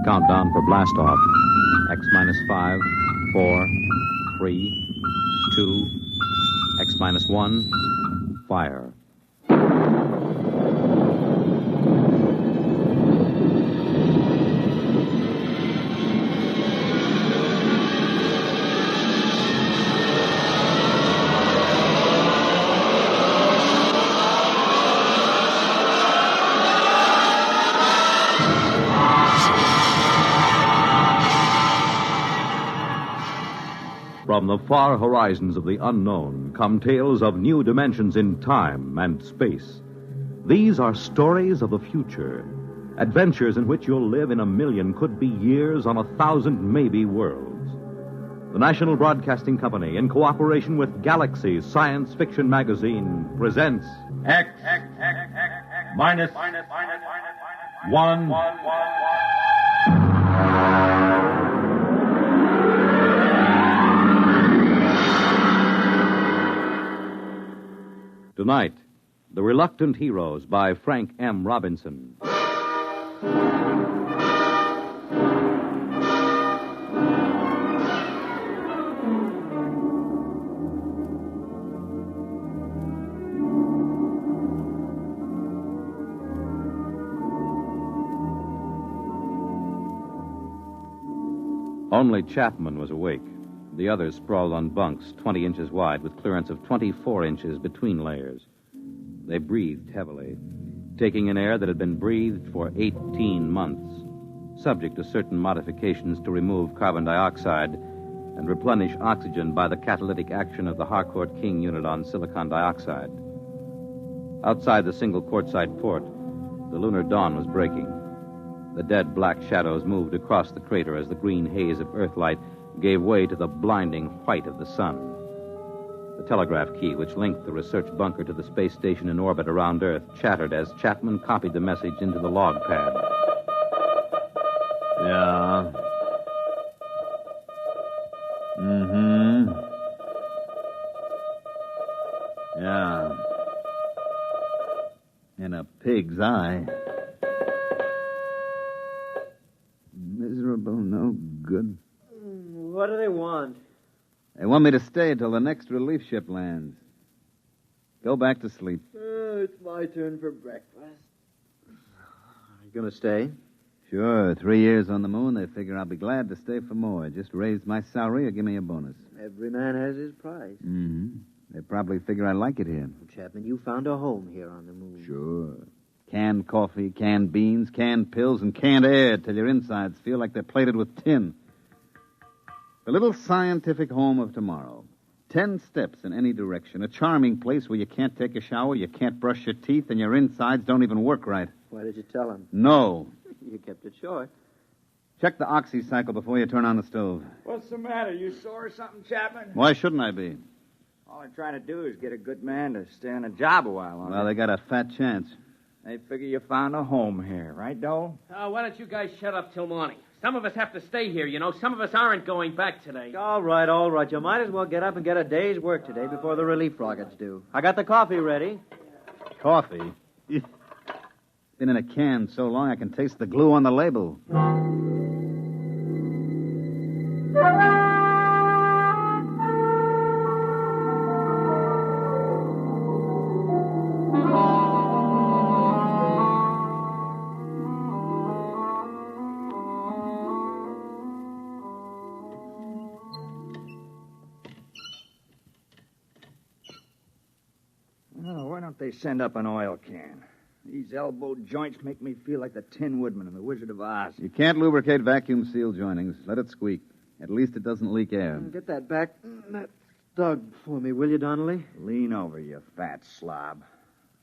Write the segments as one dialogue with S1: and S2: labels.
S1: Countdown for blast off. X minus 5, 4, 3, 2, X minus 1, fire. From the far horizons of the unknown come tales of new dimensions in time and space. These are stories of the future, adventures in which you'll live in a million, could be years, on 1,000 maybe worlds. The National Broadcasting Company, in cooperation with Galaxy Science Fiction Magazine, presents
S2: X minus 1.
S1: Tonight, The Reluctant Heroes by Frank M. Robinson. Only Chapman was awake. The others sprawled on bunks 20 inches wide with clearance of 24 inches between layers. They breathed heavily, taking in air that had been breathed for 18 months, subject to certain modifications to remove carbon dioxide and replenish oxygen by the catalytic action of the Harcourt King unit on silicon dioxide. Outside the single quartzite port, the lunar dawn was breaking. The dead black shadows moved across the crater as the green haze of Earthlight gave way to the blinding white of the sun. The telegraph key, which linked the research bunker to the space station in orbit around Earth, chattered as Chapman copied the message into the log pad.
S3: Yeah. Mm-hmm. Yeah. In a pig's eye. Miserable, no good.
S4: What do they want?
S3: They want me to stay till the next relief ship lands. Go back to sleep.
S4: It's my turn for breakfast. Are you going to stay?
S3: Sure. 3 years on the moon, they figure I'll be glad to stay for more. Just raise my salary or give me a bonus.
S4: Every man has his price.
S3: Mm-hmm. They probably figure I like it here.
S4: Chapman, you found a home here on the moon.
S3: Sure. Canned coffee, canned beans, canned pills, and canned air till your insides feel like they're plated with tin. The little scientific home of tomorrow. 10 steps in any direction. A charming place where you can't take a shower, you can't brush your teeth, and your insides don't even work right.
S4: Why did you tell him?
S3: No.
S4: You kept it short.
S3: Check the oxy cycle before you turn on the stove.
S2: What's the matter? You sore or something, Chapman?
S3: Why shouldn't I be?
S2: All I'm trying to do is get a good man to stay on a job a while longer.
S3: Well, they got a fat chance.
S2: They figure you found a home here, right, Dole?
S5: Why don't you guys shut up till morning? Some of us have to stay here, you know. Some of us aren't going back today.
S4: All right. You might as well get up and get a day's work today before the relief rockets do. I got the coffee ready.
S3: Coffee? Been in a can so long I can taste the glue on the label.
S2: They send up an oil can. These elbow joints make me feel like the Tin Woodman in The Wizard of Oz.
S3: You can't lubricate vacuum seal joinings. Let it squeak. At least it doesn't leak air.
S4: Get that back, that stug for me, will you, Donnelly?
S2: Lean over, you fat slob.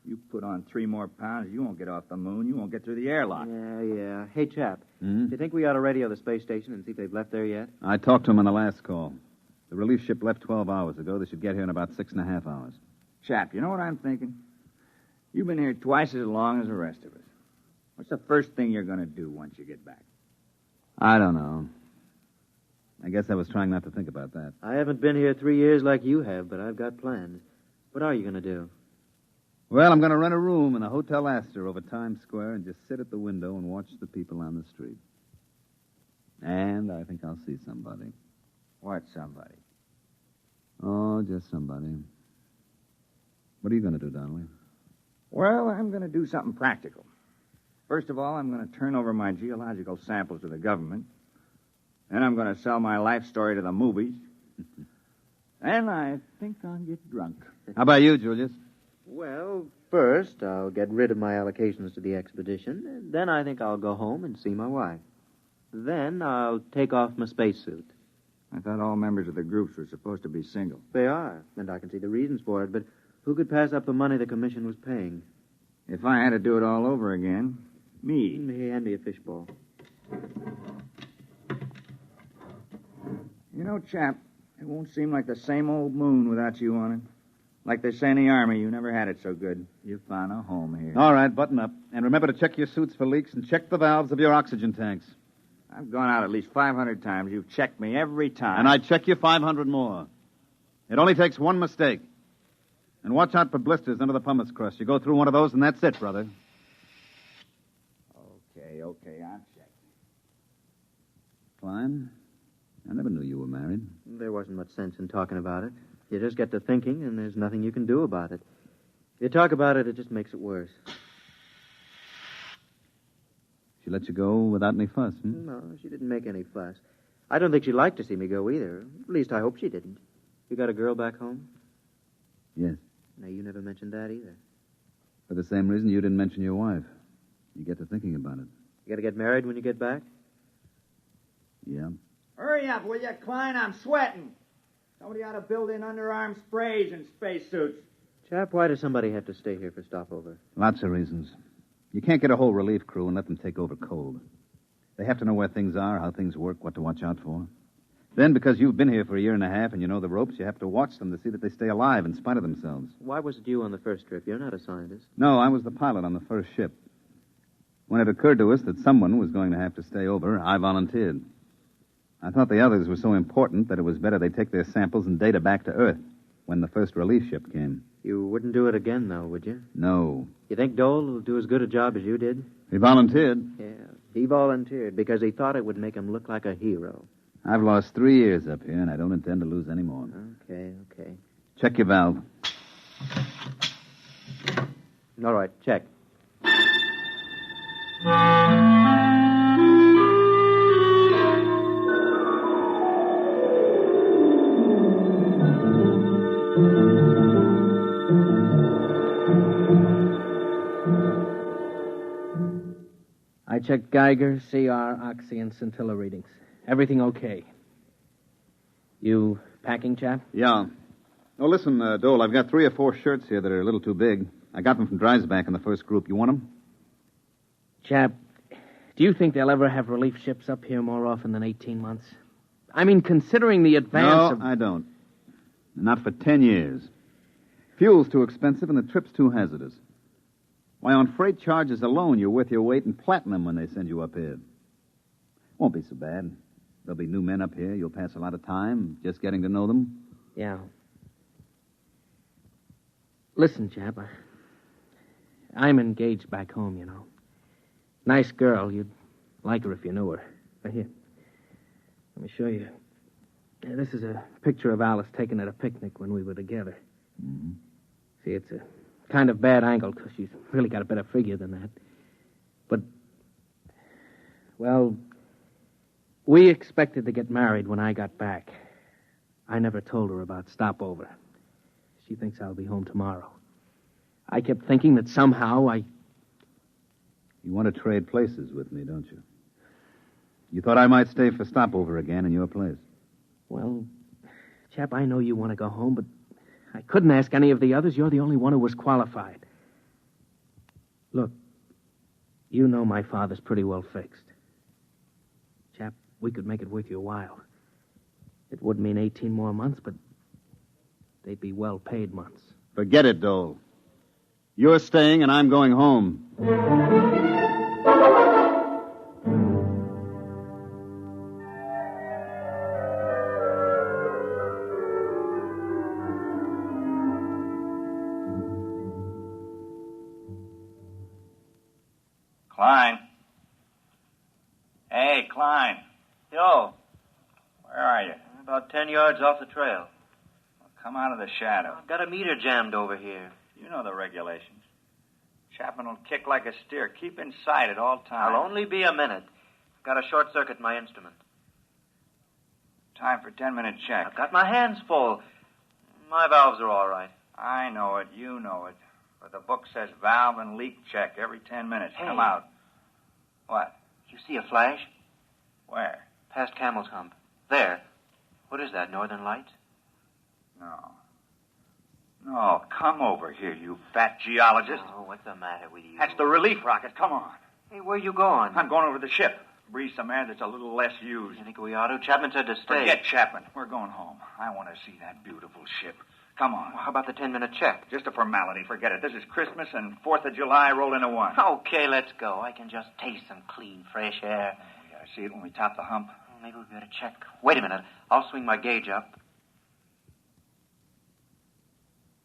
S2: You put on 3 more pounds, you won't get off the moon. You won't get through the airlock.
S4: Yeah. Hey, chap, do you think we ought to radio the space station and see if they've left there yet?
S3: I talked to them on the last call. The relief ship left 12 hours ago. They should get here in about 6.5 hours.
S2: Chap, you know what I'm thinking? You've been here twice as long as the rest of us. What's the first thing you're going to do once you get back?
S3: I don't know. I guess I was trying not to think about that.
S4: I haven't been here 3 years like you have, but I've got plans. What are you going to do?
S3: Well, I'm going to rent a room in the Hotel Astor over Times Square and just sit at the window and watch the people on the street. And I think I'll see somebody.
S2: What somebody?
S3: Oh, just somebody. What are you going to do, Donnelly?
S2: Well, I'm going to do something practical. First of all, I'm going to turn over my geological samples to the government. Then I'm going to sell my life story to the movies. And I think I'll get drunk.
S3: How about you, Julius?
S4: Well, first, I'll get rid of my allocations to the expedition. And then I think I'll go home and see my wife. Then I'll take off my spacesuit.
S2: I thought all members of the groups were supposed to be single.
S4: They are, and I can see the reasons for it, but who could pass up the money the commission was paying?
S2: If I had to do it all over again, me.
S4: Hand me a fishbowl.
S2: You know, chap, it won't seem like the same old moon without you on it. Like they say in the Army, you never had it so good. You found a home here.
S3: All right, button up. And remember to check your suits for leaks and check the valves of your oxygen tanks.
S2: I've gone out at least 500 times. You've checked me every time.
S3: And I'd check you 500 more. It only takes one mistake. And watch out for blisters under the pumice crust. You go through one of those, and that's it, brother.
S2: Okay, I'll check.
S3: Klein, I never knew you were married.
S4: There wasn't much sense in talking about it. You just get to thinking, and there's nothing you can do about it. If you talk about it, it just makes it worse.
S3: She let you go without any fuss,
S4: No, she didn't make any fuss. I don't think she'd like to see me go either. At least I hope she didn't. You got a girl back home?
S3: Yes.
S4: No, you never mentioned that either.
S3: For the same reason you didn't mention your wife. You get to thinking about it.
S4: You got to get married when you get back?
S3: Yeah.
S2: Hurry up, will you, Klein? I'm sweating. Somebody ought to build in underarm sprays and spacesuits.
S4: Chap, why does somebody have to stay here for stopover?
S3: Lots of reasons. You can't get a whole relief crew and let them take over cold. They have to know where things are, how things work, what to watch out for. Then, because you've been here for a year and a half and you know the ropes, you have to watch them to see that they stay alive in spite of themselves.
S4: Why was it you on the first trip? You're not a scientist.
S3: No, I was the pilot on the first ship. When it occurred to us that someone was going to have to stay over, I volunteered. I thought the others were so important that it was better they take their samples and data back to Earth when the first relief ship came.
S4: You wouldn't do it again, though, would you?
S3: No.
S4: You think Dole will do as good a job as you did?
S3: He volunteered.
S4: Yeah, he volunteered because he thought it would make him look like a hero.
S3: I've lost 3 years up here, and I don't intend to lose any more.
S4: Okay.
S3: Check your valve.
S4: All right, check.
S5: I checked Geiger, CR, oxy, and scintilla readings. Everything okay. You packing, chap?
S3: Yeah. Oh, listen, Dole, I've got 3 or 4 shirts here that are a little too big. I got them from Dreisbach in the first group. You want them?
S5: Chap, do you think they'll ever have relief ships up here more often than 18 months? I mean, considering the advance of...
S3: No, I don't. Not for 10 years. Fuel's too expensive and the trip's too hazardous. Why, on freight charges alone, you're worth your weight in platinum when they send you up here. Won't be so bad. There'll be new men up here. You'll pass a lot of time just getting to know them.
S5: Yeah. Listen, chap, I'm engaged back home, you know. Nice girl. You'd like her if you knew her. Here, let me show you. This is a picture of Alice taken at a picnic when we were together.
S3: Mm-hmm.
S5: See, it's a kind of bad angle because she's really got a better figure than that. But, well, we expected to get married when I got back. I never told her about stopover. She thinks I'll be home tomorrow. I kept thinking that somehow
S3: You want to trade places with me, don't you? You thought I might stay for stopover again in your place.
S5: Well, chap, I know you want to go home, but I couldn't ask any of the others. You're the only one who was qualified. Look, you know my father's pretty well fixed. Chap, we could make it worth your while. It would mean 18 more months, but they'd be well-paid months.
S3: Forget it, Dole. You're staying and I'm going home.
S2: Klein. Hey, Klein.
S4: Yo,
S2: Where are you?
S4: about 10 yards off the trail.
S2: Well, come out of the shadow.
S4: I've got a meter jammed over here.
S2: You know the regulations. Chapman will kick like a steer. Keep inside at all times.
S4: I'll only be a minute. I've got a short circuit in my instrument.
S2: Time for 10-minute check.
S4: I've got my hands full. My valves are all right.
S2: I know it. You know it. But the book says valve and leak check every 10 minutes.
S4: Hey.
S2: Come out. What?
S4: You see a flash?
S2: Where?
S4: Past Camel's Hump. There. What is that, Northern Lights?
S2: No. No, come over here, you fat geologist.
S4: Oh, what's the matter with you?
S2: That's the relief rocket. Come on.
S4: Hey, where you going?
S2: I'm going over to the ship. Breathe some air that's a little less used.
S4: You think we ought to? Chapman said to stay.
S2: Forget Chapman. We're going home. I want to see that beautiful ship. Come on.
S4: Well, how about the 10-minute check?
S2: Just a formality. Forget it. This is Christmas and 4th of July roll into one.
S4: Okay, let's go. I can just taste some clean, fresh air.
S2: We gotta see it when we top the hump.
S4: Well, maybe we better check. Wait a minute. I'll swing my gauge up.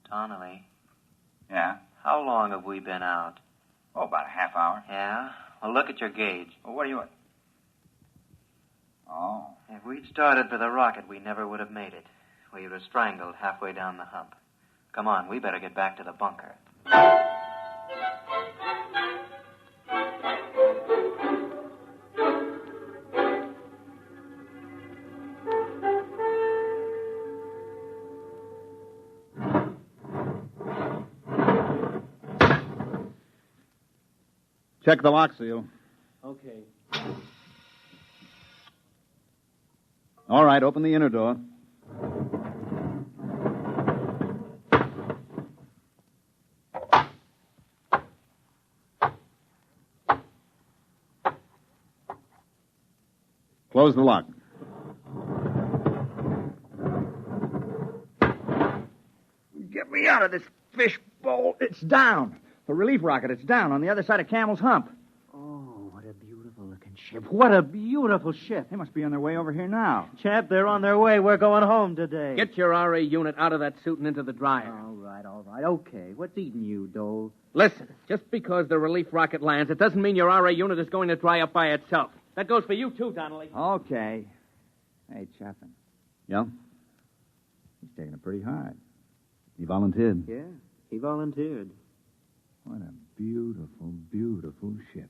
S4: Donnelly,
S2: Yeah?
S4: how long have we been out?
S2: Oh, about a half hour.
S4: Yeah? Well, look at your gauge.
S2: Well, what do you want? Oh.
S4: If we'd started for the rocket, we never would have made it. We would have strangled halfway down the hump. Come on, we better get back to the bunker.
S3: Check the lock seal.
S5: Okay.
S3: All right, open the inner door. Close the lock.
S2: Get me out of this fish bowl. It's down. The relief rocket, it's down on the other side of Camel's Hump.
S5: Oh, what a beautiful-looking ship. What a beautiful ship.
S2: They must be on their way over here now.
S4: Chap, they're on their way. We're going home today.
S5: Get your RA unit out of that suit and into the dryer.
S4: All right. Okay. What's eating you, Dole?
S5: Listen, just because the relief rocket lands, it doesn't mean your RA unit is going to dry up by itself. That goes for you, too, Donnelly.
S2: Okay. Hey, Chapman,
S3: Yeah?
S2: he's taking it pretty hard.
S3: He volunteered.
S4: Yeah, he volunteered.
S2: What a beautiful, beautiful ship.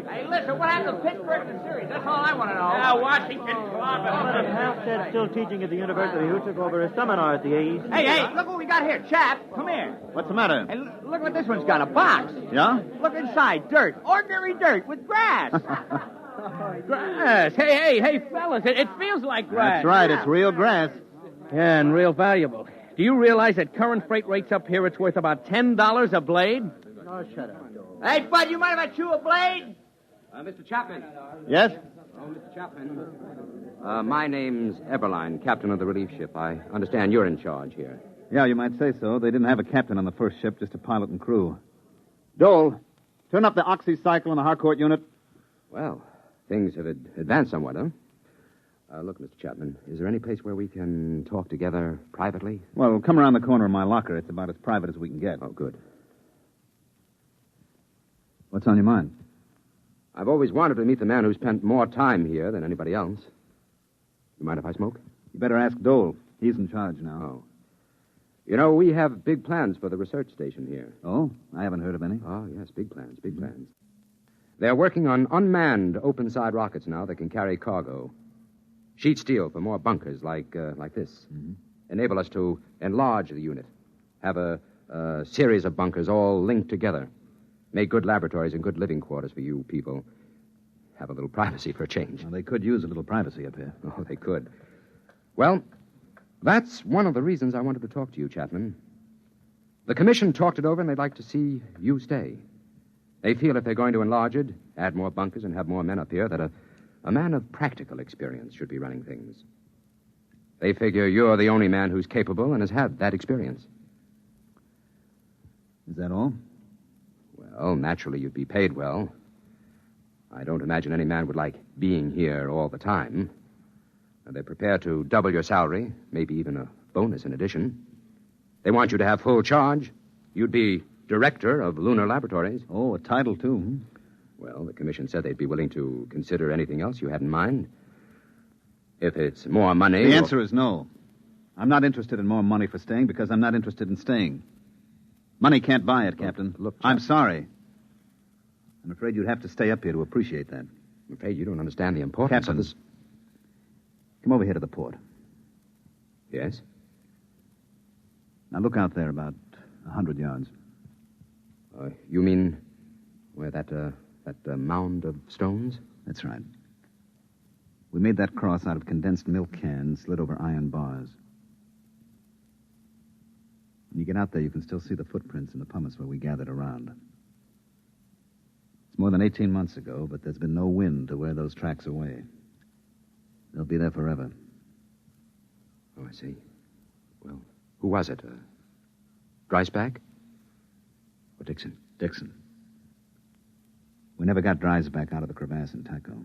S5: Hey, listen, what happened to Pittsburgh in the series? That's all I want to know. Yeah, Washington clobbing.
S4: Halstead's still teaching at the university. Who took over a seminar at the East?
S2: Hey, look what we got here. Chap, come here.
S3: What's the matter?
S2: Hey, look what this one's got, a box.
S3: Yeah?
S2: Look inside, dirt. Ordinary dirt with grass.
S5: Grass. Hey, fellas, it feels like grass.
S3: That's right, it's real grass.
S5: Yeah, and real valuable. Do you realize at current freight rates up here, it's worth about $10 a blade?
S4: Oh, shut up, Dole.
S2: Hey, Bud, you mind if I chew a blade?
S6: Mr. Chapman.
S3: Yes?
S6: Oh, Mr. Chapman. My name's Eberline, captain of the relief ship. I understand you're in charge here.
S3: Yeah, you might say so. They didn't have a captain on the first ship, just a pilot and crew. Dole, turn up the oxycycle in the Harcourt unit.
S6: Well, things have advanced somewhat, huh? Look, Mr. Chapman, is there any place where we can talk together privately?
S3: Well, come around the corner of my locker. It's about as private as we can get.
S6: Oh, good.
S3: What's on your mind?
S6: I've always wanted to meet the man who spent more time here than anybody else. You mind if I smoke?
S3: You better ask Dole. He's in charge now.
S6: Oh. You know, we have big plans for the research station here.
S3: Oh? I haven't heard of any.
S6: Oh, yes, big plans, big plans. They're working on unmanned open-side rockets now that can carry cargo. Sheet steel for more bunkers like this.
S3: Mm-hmm.
S6: Enable us to enlarge the unit. Have a series of bunkers all linked together. Make good laboratories and good living quarters for you people. Have a little privacy for a change.
S3: Well, they could use a little privacy up here.
S6: Oh, they could. Well, that's one of the reasons I wanted to talk to you, Chapman. The commission talked it over, and they'd like to see you stay. They feel if they're going to enlarge it, add more bunkers, and have more men up here, that a man of practical experience should be running things. They figure you're the only man who's capable and has had that experience.
S3: Is that all?
S6: Well, naturally, you'd be paid well. I don't imagine any man would like being here all the time. They're prepared to double your salary, maybe even a bonus in addition. They want you to have full charge. You'd be director of lunar laboratories.
S3: Oh, a title, too.
S6: Well, the commission said they'd be willing to consider anything else you had in mind. If it's more money...
S3: The answer is no. I'm not interested in more money for staying because I'm not interested in staying. Money can't buy it, Captain.
S6: Look,
S3: I'm sorry. I'm afraid you'd have to stay up here to appreciate that.
S6: I'm afraid you don't understand the importance
S3: Captain,
S6: of this.
S3: Come over here to the port.
S6: Yes?
S3: Now look out there about 100 yards.
S6: You mean where that mound of stones?
S3: That's right. We made that cross out of condensed milk cans slid over iron bars. When you get out there, you can still see the footprints in the pumice where we gathered around. It's more than 18 months ago, but there's been no wind to wear those tracks away. They'll be there forever.
S6: Oh, I see. Well, who was it? Dreisbach? Or Dixon?
S3: Dixon. We never got Dreisbach out of the crevasse in Tycho.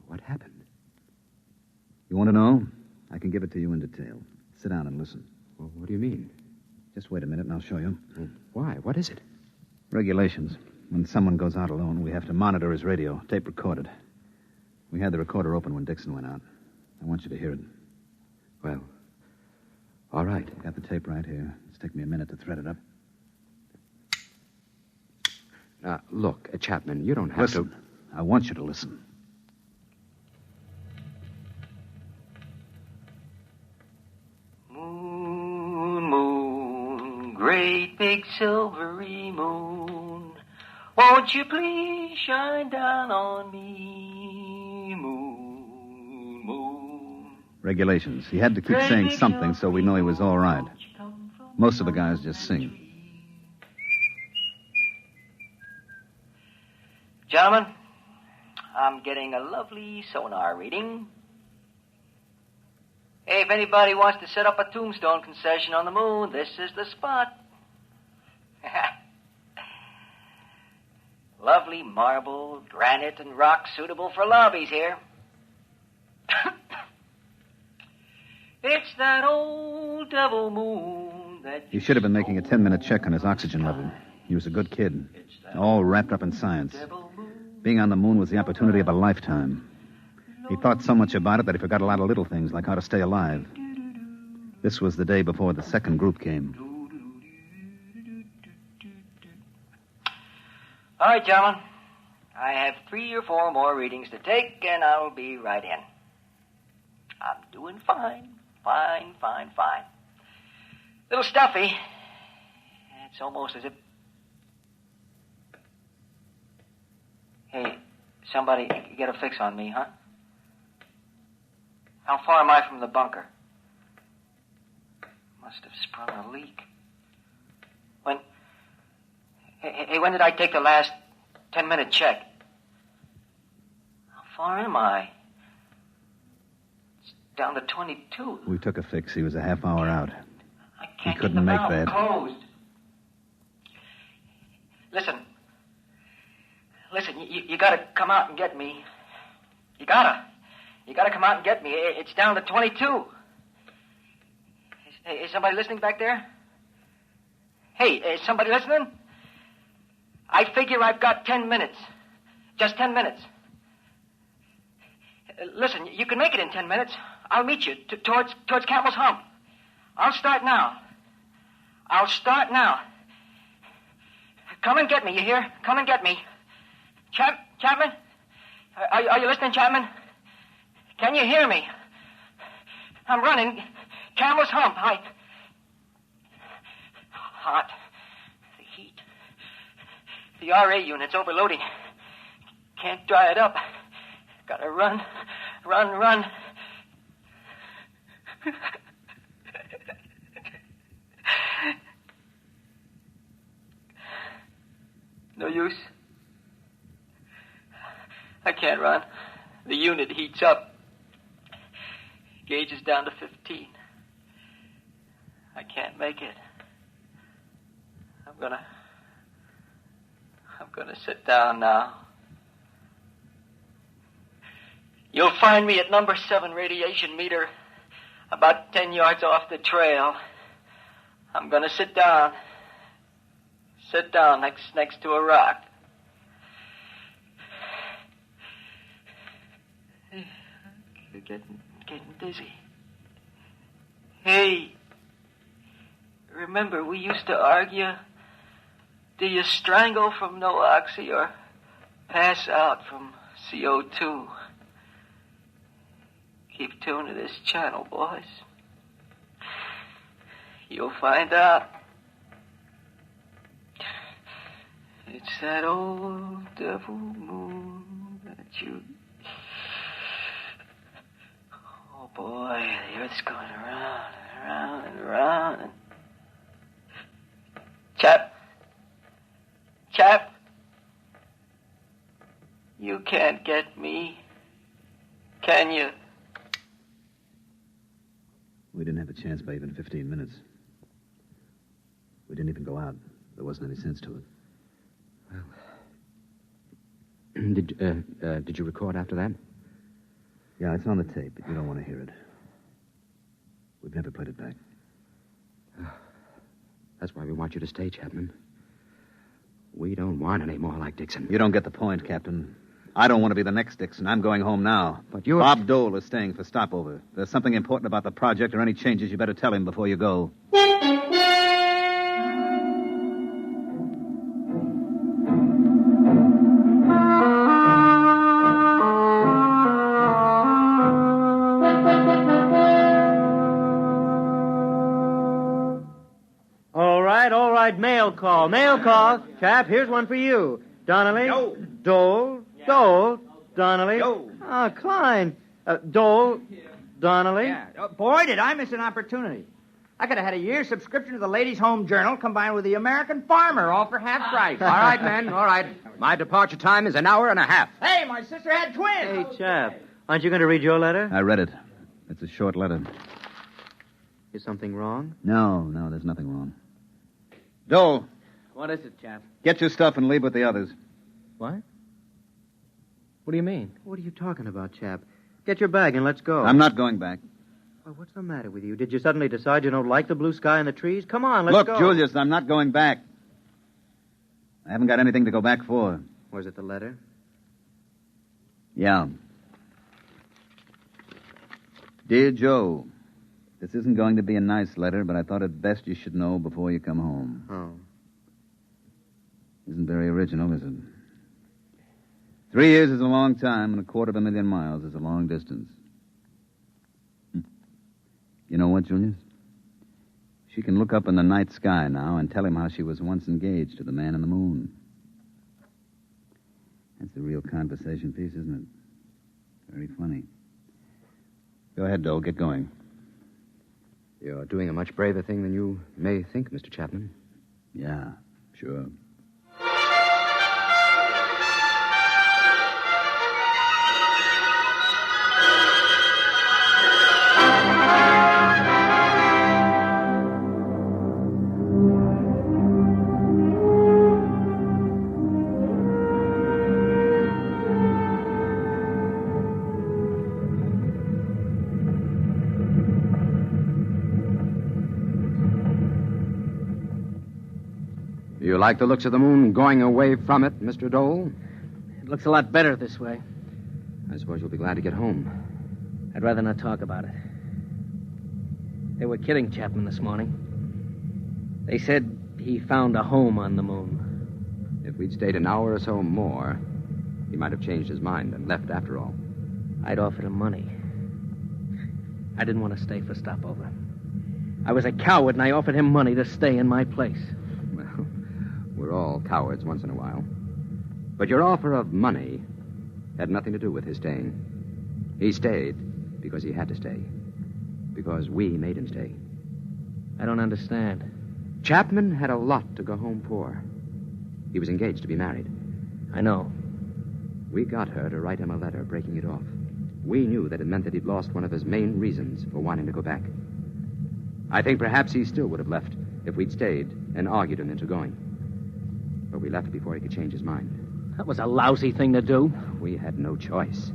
S6: What happened?
S3: You want to know? I can give it to you in detail. Sit down and listen.
S6: Well, what do you mean?
S3: Just wait a minute and I'll show you.
S6: Why? What is it?
S3: Regulations. When someone goes out alone, we have to monitor his radio, tape recorded. We had the recorder open when Dixon went out. I want you to hear it.
S6: Well, all right.
S3: I got the tape right here. It's taken me a minute to thread it up.
S6: Now, look, Chapman, you don't have
S3: to... Listen. I want you to listen.
S7: Moon, moon, great big silvery moon, won't you please shine down on me, moon, moon.
S3: Regulations. He had to keep saying something so we know he was all right. Most of the guys just sing.
S7: Gentlemen, I'm getting a lovely sonar reading. Hey, if anybody wants to set up a tombstone concession on the moon, this is the spot. Lovely marble, granite, and rock suitable for lobbies here. It's that old devil moon that...
S3: He should have been making a 10-minute check on his oxygen level. He was a good kid, all wrapped up in science. Being on the moon was the opportunity of a lifetime. He thought so much about it that he forgot a lot of little things, like how to stay alive. This was the day before the second group came.
S7: All right, gentlemen. I have 3 or 4 more readings to take, and I'll be right in. I'm doing fine. Fine. Little stuffy. It's almost as if... Hey, somebody get a fix on me, huh? How far am I from the bunker? Must have sprung a leak. When... Hey, when did I take the last 10-minute check? How far am I? It's down to 22.
S3: We took a fix. He was a half hour out.
S7: I can't
S3: He couldn't
S7: get the
S3: make
S7: valve
S3: that.
S7: Closed. Listen, you gotta come out and get me. You gotta come out and get me. It's down to 22. Is somebody listening back there? Hey, is somebody listening? I figure I've got 10 minutes. Just 10 minutes. Listen, you can make it in 10 minutes. I'll meet you towards Camel's Hump. I'll start now. Come and get me, you hear? Come and get me. Chapman? Are you listening, Chapman? Can you hear me? I'm running. Camel's Hump. Hot. The heat. The RA unit's overloading. Can't dry it up. Gotta run. No use. I can't run. The unit heats up. Gauge is down to 15. I can't make it. I'm going to sit down now. You'll find me at number 7 radiation meter, about 10 yards off the trail. I'm going to sit down. Sit down next to a rock. Getting dizzy. Hey, remember we used to argue? Do you strangle from no oxy or pass out from CO2? Keep tuned to this channel, boys. You'll find out. It's that old devil moon that you... Oh, boy, the Earth's going around and around and around. And... Chap, you can't get me, can you?
S3: We didn't have a chance by even 15 minutes. We didn't even go out. There wasn't any sense to it.
S6: Well, did you record after that?
S3: Yeah, it's on the tape, but you don't want to hear it. We've never played it back.
S6: That's why we want you to stay, Chapman. We don't want any more like Dixon.
S3: You don't get the point, Captain. I don't want to be the next Dixon. I'm going home now.
S6: But you...
S3: Bob Dole is staying for stopover. If there's something important about the project or any changes, you better tell him before you go.
S4: All right, mail call. Chap, here's one for you. Donnelly.
S2: Yo.
S4: Dole, Donnelly.
S2: Yo.
S4: Klein. Dole, Donnelly.
S2: Yeah. Boy, did I miss an opportunity. I could have had a year's subscription to the Ladies' Home Journal combined with the American Farmer, all for half price.
S6: All right, men, all right. My departure time is an hour and a half.
S2: Hey, my sister had twins.
S4: Hey, chap, aren't you going to read your letter?
S3: I read it. It's a short letter.
S4: Is something wrong?
S3: No, there's nothing wrong. Dole,
S5: What is it, chap?
S3: get your stuff and leave with the others.
S5: What? What do you mean?
S4: What are you talking about, chap? Get your bag and let's go.
S3: I'm not going back.
S4: Well, what's the matter with you? Did you suddenly decide you don't like the blue sky and the trees? Come on, let's go.
S3: Look, Julius, I'm not going back. I haven't got anything to go back for.
S4: Was it the letter?
S3: Yeah. Dear Joe, this isn't going to be a nice letter, but I thought it best you should know before you come home.
S4: Oh.
S3: Isn't very original, is it? 3 years is a long time, and 250,000 miles is a long distance. You know what, Julius? She can look up in the night sky now and tell him how she was once engaged to the man in the moon. That's the real conversation piece, isn't it? Very funny. Go ahead, Dole. Get going.
S6: You're doing a much braver thing than you may think, Mr. Chapman.
S3: Yeah, sure.
S6: You like the looks of the moon going away from it, Mr. Dole?
S5: It looks a lot better this way.
S6: I suppose you'll be glad to get home.
S5: I'd rather not talk about it. They were kidding Chapman this morning. They said he found a home on the moon.
S6: If we'd stayed an hour or so more, he might have changed his mind and left after all.
S5: I'd offered him money. I didn't want to stay for stopover. I was a coward, and I offered him money to stay in my place.
S6: Well, we're all cowards once in a while. But your offer of money had nothing to do with his staying. He stayed because he had to stay. Because we made him stay.
S5: I don't understand.
S6: Chapman had a lot to go home for. He was engaged to be married.
S5: I know.
S6: We got her to write him a letter breaking it off. We knew that it meant that he'd lost one of his main reasons for wanting to go back. I think perhaps he still would have left if we'd stayed and argued him into going. But we left before he could change his mind.
S5: That was a lousy thing to do.
S6: We had no choice.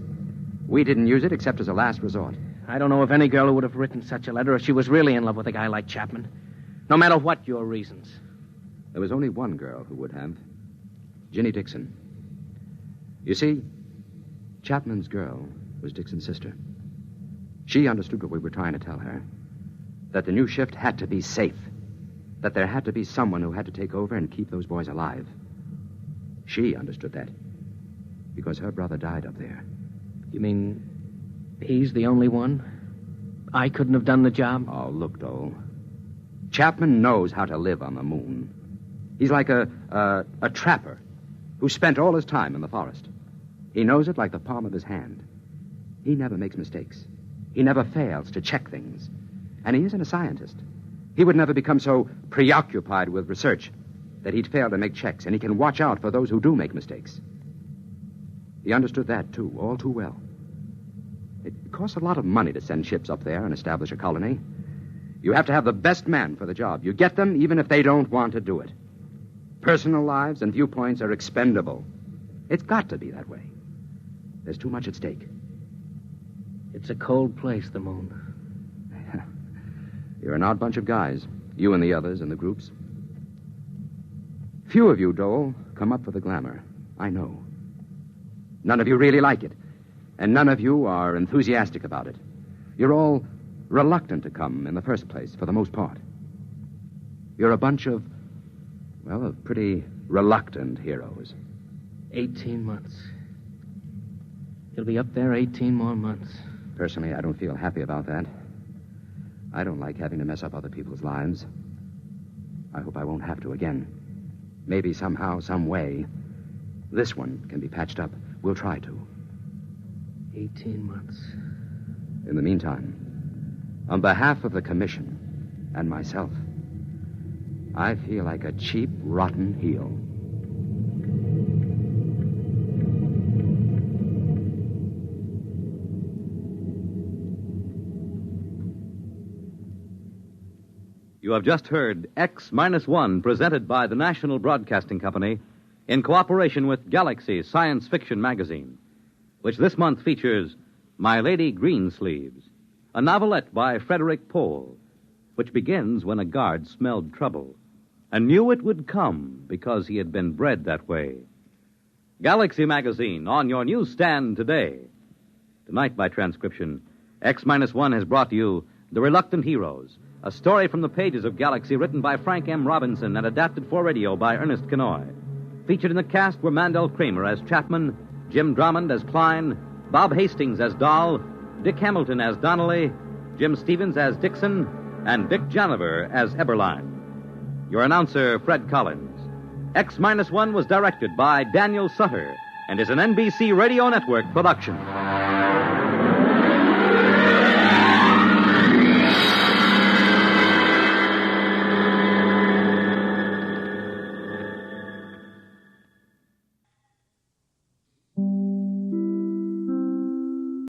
S6: We didn't use it except as a last resort.
S5: I don't know of any girl who would have written such a letter if she was really in love with a guy like Chapman. No matter what your reasons.
S6: There was only one girl who would have. Ginny Dixon. You see, Chapman's girl was Dixon's sister. She understood what we were trying to tell her. That the new shift had to be safe. That there had to be someone who had to take over and keep those boys alive. She understood that. Because her brother died up there.
S5: You mean he's the only one? I couldn't have done the job?
S6: Oh, look, Dole. Chapman knows how to live on the moon. He's like a trapper who spent all his time in the forest. He knows it like the palm of his hand. He never makes mistakes. He never fails to check things. And he isn't a scientist. He would never become so preoccupied with research that he'd fail to make checks, and he can watch out for those who do make mistakes. He understood that, too, all too well. It costs a lot of money to send ships up there and establish a colony. You have to have the best man for the job. You get them even if they don't want to do it. Personal lives and viewpoints are expendable. It's got to be that way. There's too much at stake.
S5: It's a cold place, the moon.
S6: You're an odd bunch of guys. You and the others in the groups. Few of you, Dole, come up for the glamour. I know. None of you really like it. And none of you are enthusiastic about it. You're all reluctant to come in the first place, for the most part. You're a bunch of pretty reluctant heroes.
S5: 18 months. He'll be up there 18 more months.
S6: Personally, I don't feel happy about that. I don't like having to mess up other people's lives. I hope I won't have to again. Maybe somehow, some way, this one can be patched up. We'll try to.
S5: 18 months.
S6: In the meantime, on behalf of the Commission and myself, I feel like a cheap, rotten heel.
S1: You have just heard X-1, presented by the National Broadcasting Company in cooperation with Galaxy Science Fiction Magazine, which this month features My Lady Greensleeves, a novelette by Frederick Pohl, which begins when a guard smelled trouble and knew it would come because he had been bred that way. Galaxy Magazine, on your newsstand today. Tonight, by transcription, X-1 has brought you The Reluctant Heroes, a story from the pages of Galaxy written by Frank M. Robinson and adapted for radio by Ernest Kenoy. Featured in the cast were Mandel Kramer as Chapman, Jim Drummond as Klein, Bob Hastings as Dahl, Dick Hamilton as Donnelly, Jim Stevens as Dixon, and Dick Janiver as Eberline. Your announcer, Fred Collins. X-1 was directed by Daniel Sutter and is an NBC Radio Network production.